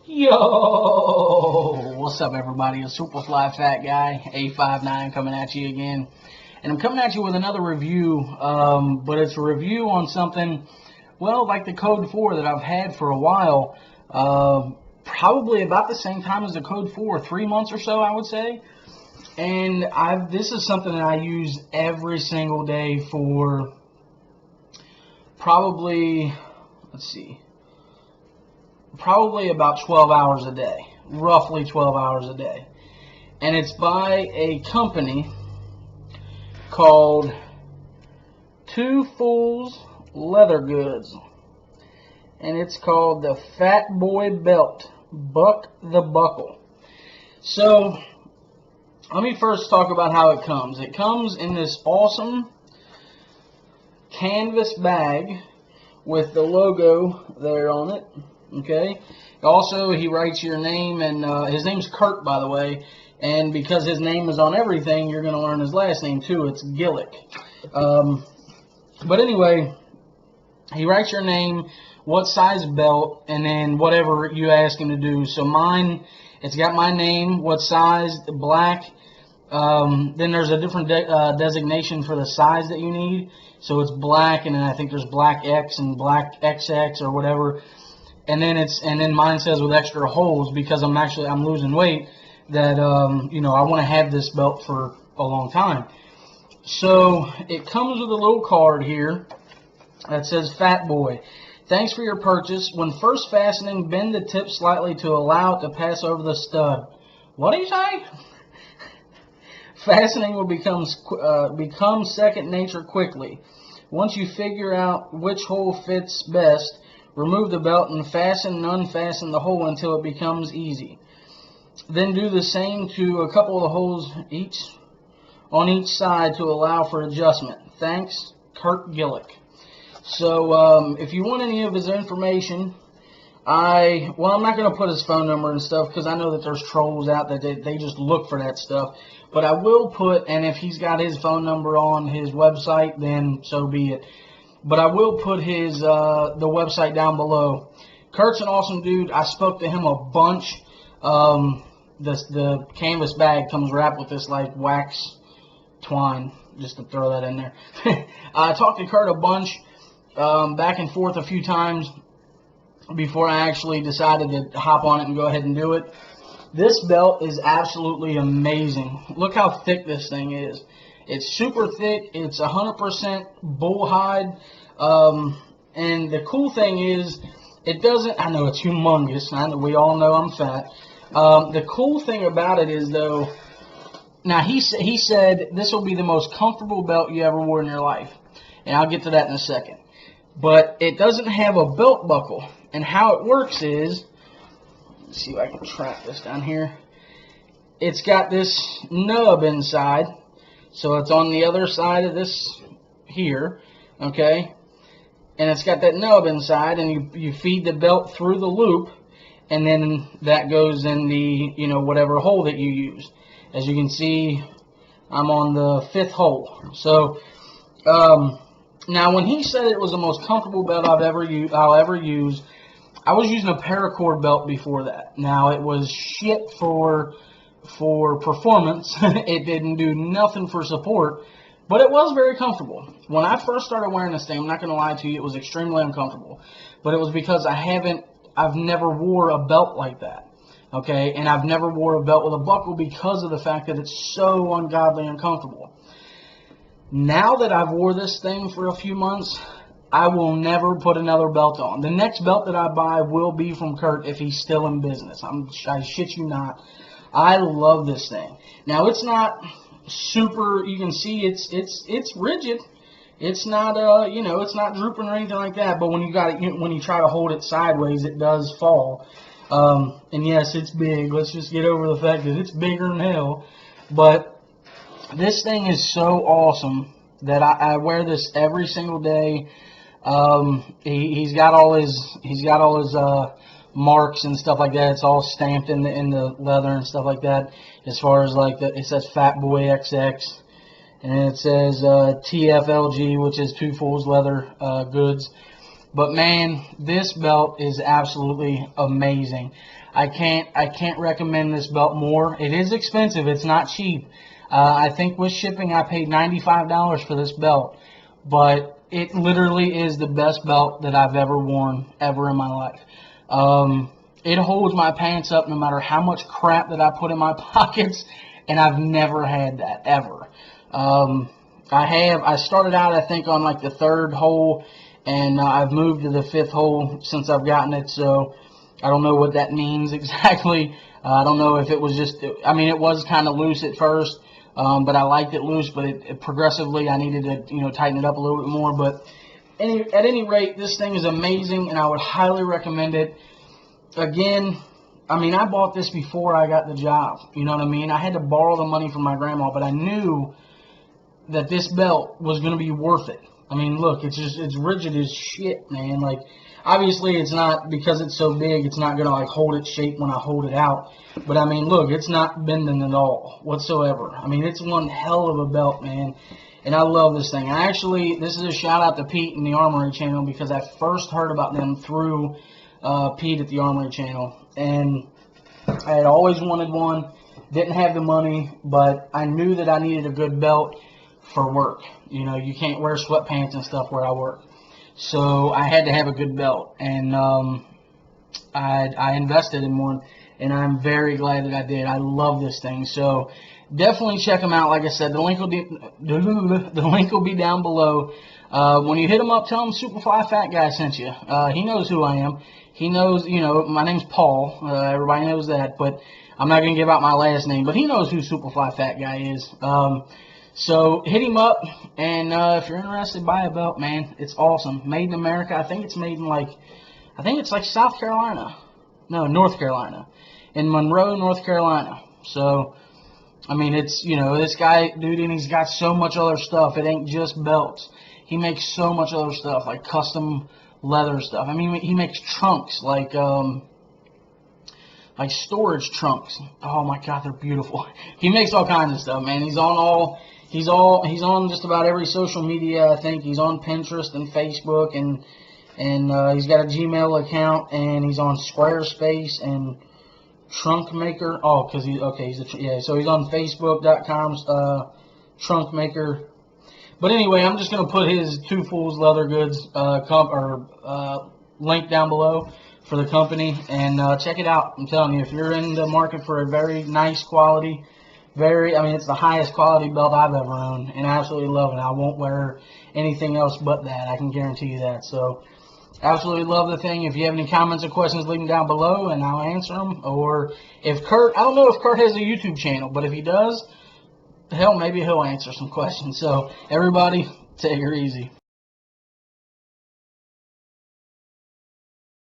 Yo, what's up, everybody? It's Superfly Fat Guy A59 coming at you again, and I'm coming at you with another review. But it's a review on something, well, like the Code 4 that I've had for a while. Probably about the same time as the Code 4, 3 months or so, I would say. And this is something that I use every single day for probably, probably about 12 hours a day, roughly 12 hours a day. And it's by a company called Two Fools Leather Goods. And it's called the Fatboy Belt, Buck the Buckle. So, let me first talk about how it comes. It comes in this awesome canvas bag with the logo there on it. Okay. Also, he writes your name, and his name's Kurt, by the way. And because his name is on everything, you're going to learn his last name too. It's Gillick. But anyway, he writes your name, what size belt, and then whatever you ask him to do. So mine, it's got my name, what size, the black. Then there's a different designation for the size that you need. So it's black, and then I think there's black X and black XX or whatever. And then mine says with extra holes because I'm losing weight that I want to have this belt for a long time. So it comes with a little card here that says Fatboy. Thanks for your purchase. When first fastening, bend the tip slightly to allow it to pass over the stud. What do you say? Fastening will become second nature quickly. Once you figure out which hole fits best, remove the belt and fasten and unfasten the hole until it becomes easy. Then do the same to a couple of the holes on each side to allow for adjustment. Thanks, Kurt Gillick. So if you want any of his information, I'm not going to put his phone number and stuff because I know that there's trolls out there that they just look for that stuff. But I will put, and if he's got his phone number on his website, then so be it. But I will put his the website down below. Kurt's an awesome dude. I spoke to him a bunch. The canvas bag comes wrapped with this like wax twine, just to throw that in there. I talked to Kurt a bunch, back and forth a few times before I actually decided to hop on it and go ahead and do it. This belt is absolutely amazing. Look how thick this thing is. It's super thick. It's 100% bull hide. And the cool thing is, it doesn't, I know it's humongous. I know, we all know I'm fat. The cool thing about it is, though, now he said this will be the most comfortable belt you ever wore in your life. And I'll get to that in a second. But it doesn't have a belt buckle. And how it works is, let's see if I can track this down here. It's got this nub inside. So it's on the other side of this here, okay? And it's got that nub inside, and you feed the belt through the loop, and then that goes in the, whatever hole that you use. As you can see, I'm on the 5th hole. So, now when he said it was the most comfortable belt I'll ever use, I was using a paracord belt before that. Now, it was shit for performance. It didn't do nothing for support, but it was very comfortable. When I first started wearing this thing, I'm not going to lie to you, it was extremely uncomfortable. But it was because I've never wore a belt like that. Okay, and I've never wore a belt with a buckle because of the fact that it's so ungodly uncomfortable. Now that I've wore this thing for a few months, I will never put another belt on. The next belt that I buy will be from Kurt if he's still in business. I shit you not. I love this thing. Now, it's not super, you can see it's rigid. It's not it's not drooping or anything like that, but when you try to hold it sideways, it does fall. And yes, it's big. Let's just get over the fact that it's bigger than hell. But this thing is so awesome that I wear this every single day. He's got all his marks and stuff like that. It's all stamped in the leather and stuff like that. As far as like it says Fatboy XX, and it says TFLG, which is Two Fools Leather Goods. But man, this belt is absolutely amazing. I can't recommend this belt more. It is expensive. It's not cheap. I think with shipping, I paid $95 for this belt, but it literally is the best belt that I've ever worn ever in my life. It holds my pants up no matter how much crap that I put in my pockets, and I've never had that ever. I started out, I think, on like the 3rd hole, and I've moved to the 5th hole since I've gotten it, so I don't know what that means exactly. I don't know if it was just, I mean, it was kind of loose at first, but I liked it loose, but it progressively I needed to, tighten it up a little bit more. But at any rate, this thing is amazing, and I would highly recommend it. Again, I mean, I bought this before I got the job. You know what I mean? I had to borrow the money from my grandma, but I knew that this belt was going to be worth it. I mean, look, it's rigid as shit, man. Like, obviously it's not, because it's so big, it's not going to like hold its shape when I hold it out. But I mean, look, it's not bending at all whatsoever. I mean, it's one hell of a belt, man. And I love this thing. This is a shout out to Pete and the Armory channel, because I first heard about them through Pete at the Armory channel. And I had always wanted one, didn't have the money, but I knew that I needed a good belt for work. You know, you can't wear sweatpants and stuff where I work. So I had to have a good belt, and I invested in one, and I'm very glad that I did. I love this thing. So definitely check them out. Like I said, the link will be down below. When you hit him up, tell him Superfly Fat Guy sent you. He knows who I am. He knows, my name's Paul. Everybody knows that, but I'm not going to give out my last name. But he knows who Superfly Fat Guy is. So hit him up, and if you're interested, buy a belt, man. It's awesome. Made in America. I think it's made in like South Carolina. No, North Carolina. In Monroe, North Carolina. So, I mean, it's, this guy, dude, and he's got so much other stuff. It ain't just belts. He makes so much other stuff, like custom leather stuff. I mean, he makes trunks, like storage trunks. Oh my God, they're beautiful. He makes all kinds of stuff, man. He's on just about every social media. I think he's on Pinterest and Facebook, and he's got a Gmail account, and he's on Squarespace and Trunk Maker. Oh, because so he's on Facebook.com Trunk Maker. But anyway, I'm just gonna put his Two Fools Leather Goods link down below for the company, and check it out. I'm telling you, if you're in the market for a very nice quality, it's the highest quality belt I've ever owned, and I absolutely love it. I won't wear anything else but that. I can guarantee you that. So, absolutely love the thing. If you have any comments or questions, leave them down below, and I'll answer them. Or if Kurt, I don't know if Kurt has a YouTube channel, but if he does, hell, maybe he'll answer some questions. So, everybody, take her easy.